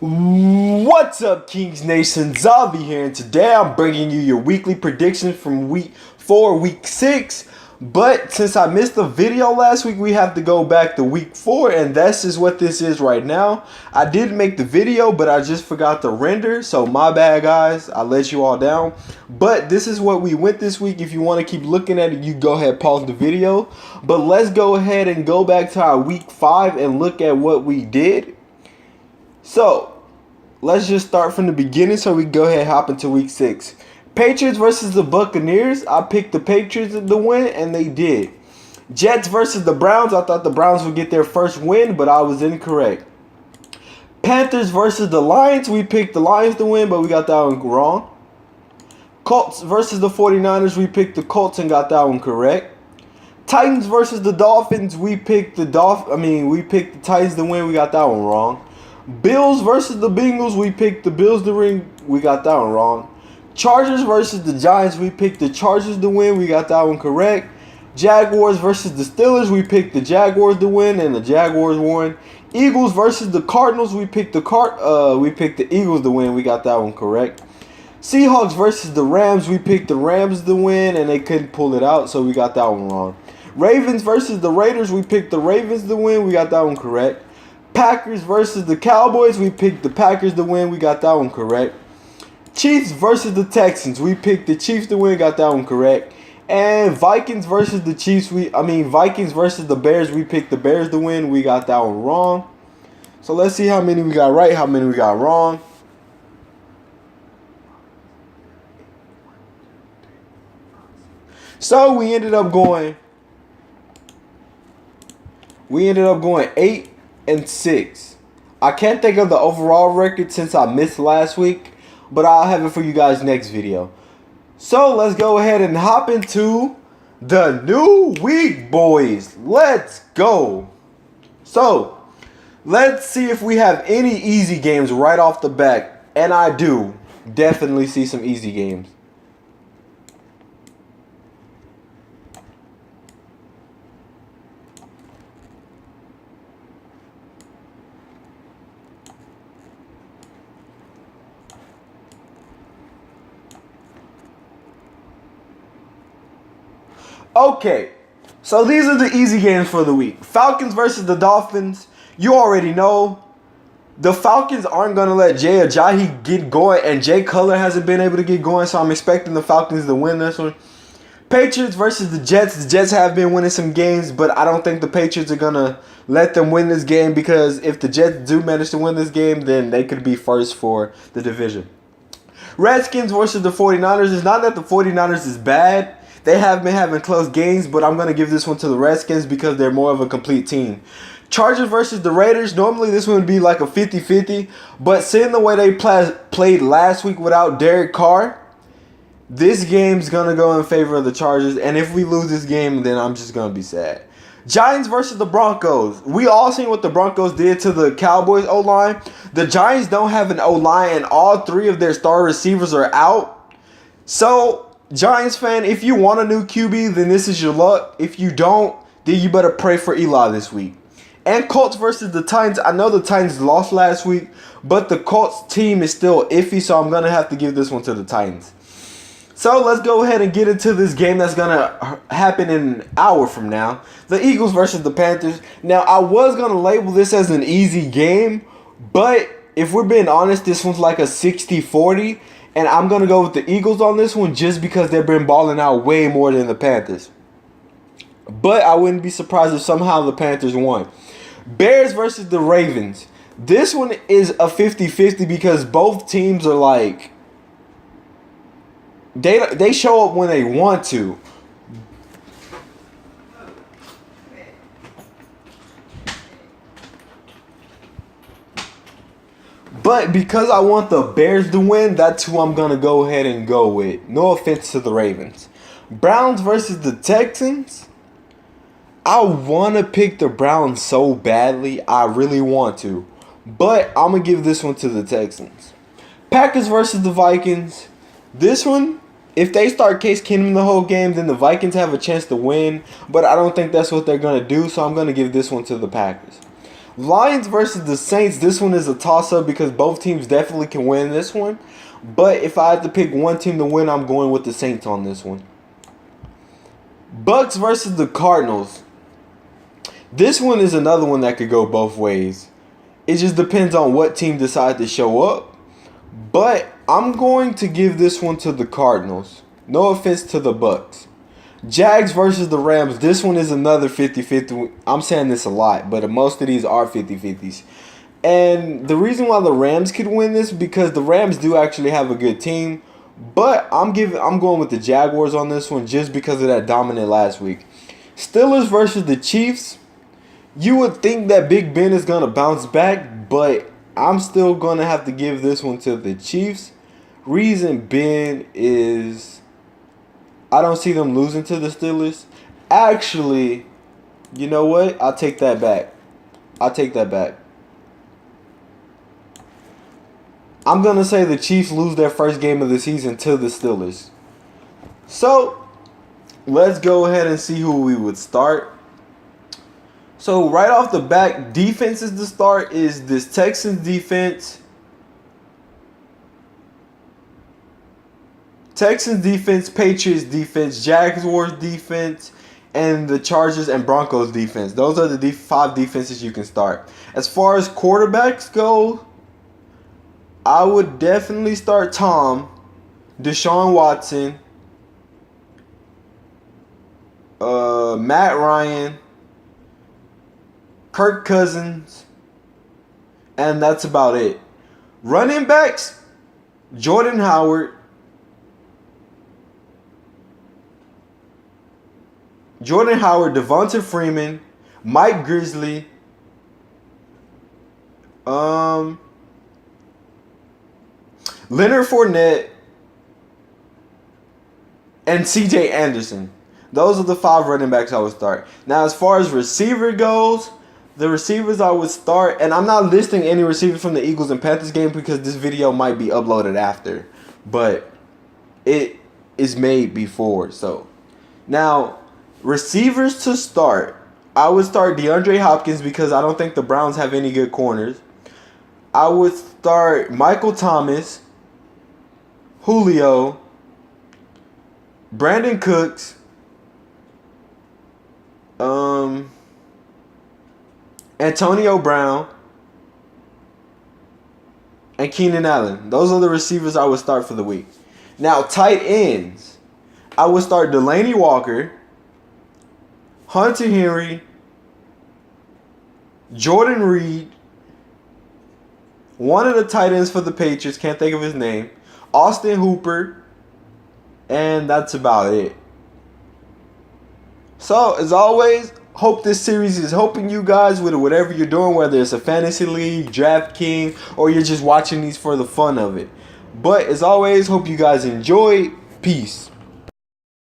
What's up, Kings Nation? Zavi here, and today I'm bringing you your weekly predictions from week 4, week 6. But since I missed the video last week, we have to go back to week 4, and this is what this is right now. I did make the video, but I just forgot to render, so my bad, guys. I let you all down. But this is what we went this week. If you want to keep looking at it, you go ahead, pause the video. But let's go ahead and go back to our week 5 and look at what we did. So, let's just start from the beginning so we can go ahead and hop into week 6. Patriots versus the Buccaneers. I picked the Patriots to win, and they did. Jets versus the Browns. I thought the Browns would get their first win, but I was incorrect. Panthers versus the Lions. We picked the Lions to win, but we got that one wrong. Colts versus the 49ers. We picked the Colts and got that one correct. Titans versus the Dolphins. We picked the Titans to win. We got that one wrong. Bills versus the Bengals. We picked the Bills to win. We got that one wrong. Chargers versus the Giants. We picked the Chargers to win. We got that one correct. Jaguars versus the Steelers. We picked the Jaguars to win, and the Jaguars won. Eagles versus the Cardinals. We picked the Eagles to win. We got that one correct. Seahawks versus the Rams. We picked the Rams to win, and they couldn't pull it out, so we got that one wrong. Ravens versus the Raiders. We picked the Ravens to win. We got that one correct. Packers versus the Cowboys. We picked the Packers to win. We got that one correct. Chiefs versus the Texans. We picked the Chiefs to win. Got that one correct. And Vikings versus the Vikings versus the Bears. We picked the Bears to win. We got that one wrong. So let's see how many we got right, how many we got wrong. So we ended up going 8-6. I can't think of the overall record since I missed last week, but I'll have it for you guys next video. So let's go ahead and hop into the new week, boys. Let's go. So let's see if we have any easy games right off the bat. And I do definitely see some easy games. Okay, so these are the easy games for the week. Falcons versus the Dolphins. You already know the Falcons aren't going to let Jay Ajayi get going, and Jay Cutler hasn't been able to get going, so I'm expecting the Falcons to win this one. Patriots versus the Jets. The Jets have been winning some games, but I don't think the Patriots are going to let them win this game, because if the Jets do manage to win this game, then they could be first for the division. Redskins versus the 49ers. It's not that the 49ers is bad. They have been having close games, but I'm going to give this one to the Redskins because they're more of a complete team. Chargers versus the Raiders. Normally this one would be like a 50-50, but seeing the way they played last week without Derek Carr, this game's going to go in favor of the Chargers, and if we lose this game, then I'm just going to be sad. Giants versus the Broncos. We all seen what the Broncos did to the Cowboys O-line. The Giants don't have an O-line, and all 3 of their star receivers are out. So Giants fan, if you want a new QB, then this is your luck. If you don't, then you better pray for Eli this week. And Colts versus the Titans. I know the Titans lost last week, but the Colts team is still iffy, so I'm going to have to give this one to the Titans. So let's go ahead and get into this game that's going to happen in an hour from now. The Eagles versus the Panthers. Now, I was going to label this as an easy game, but if we're being honest, this one's like a 60-40. And I'm going to go with the Eagles on this one just because they've been balling out way more than the Panthers. But I wouldn't be surprised if somehow the Panthers won. Bears versus the Ravens. This one is a 50-50 because both teams are like, they show up when they want to. But because I want the Bears to win, that's who I'm going to go ahead and go with. No offense to the Ravens. Browns versus the Texans. I want to pick the Browns so badly. I really want to. But I'm going to give this one to the Texans. Packers versus the Vikings. This one, if they start Case Keenum the whole game, then the Vikings have a chance to win. But I don't think that's what they're going to do, so I'm going to give this one to the Packers. Lions versus the Saints. This one is a toss-up because both teams definitely can win this one. But if I had to pick one team to win, I'm going with the Saints on this one. Bucks versus the Cardinals. This one is another one that could go both ways. It just depends on what team decides to show up. But I'm going to give this one to the Cardinals. No offense to the Bucks. Jags versus the Rams. This one is another 50-50. I'm saying this a lot, but most of these are 50-50s. And the reason why the Rams could win this is because the Rams do actually have a good team. But I'm going with the Jaguars on this one just because of that dominant last week. Steelers versus the Chiefs. You would think that Big Ben is going to bounce back, but I'm still going to have to give this one to the Chiefs. Reason being is I don't see them losing to the Steelers. Actually, you know what? I'll take that back. I'm going to say the Chiefs lose their first game of the season to the Steelers. So, let's go ahead and see who we would start. So, right off the bat, defenses to start is this Texans defense. Texans defense, Patriots defense, Jaguars defense, and the Chargers and Broncos defense. Those are the 5 defenses you can start. As far as quarterbacks go, I would definitely start Tom, Deshaun Watson, Matt Ryan, Kirk Cousins, and that's about it. Running backs, Jordan Howard, Devonta Freeman, Mike Grizzly, Leonard Fournette, and CJ Anderson. Those are the 5 running backs I would start. Now, as far as receiver goes, the receivers I would start, and I'm not listing any receivers from the Eagles and Panthers game because this video might be uploaded after, but it is made before. So, now, receivers to start, I would start DeAndre Hopkins because I don't think the Browns have any good corners. I would start Michael Thomas, Julio, Brandon Cooks, Antonio Brown, and Keenan Allen. Those are the receivers I would start for the week. Now, tight ends, I would start Delaney Walker, Hunter Henry, Jordan Reed, one of the tight ends for the Patriots, can't think of his name, Austin Hooper, and that's about it. So, as always, hope this series is helping you guys with whatever you're doing, whether it's a fantasy league, DraftKings, or you're just watching these for the fun of it. But, as always, hope you guys enjoy. Peace.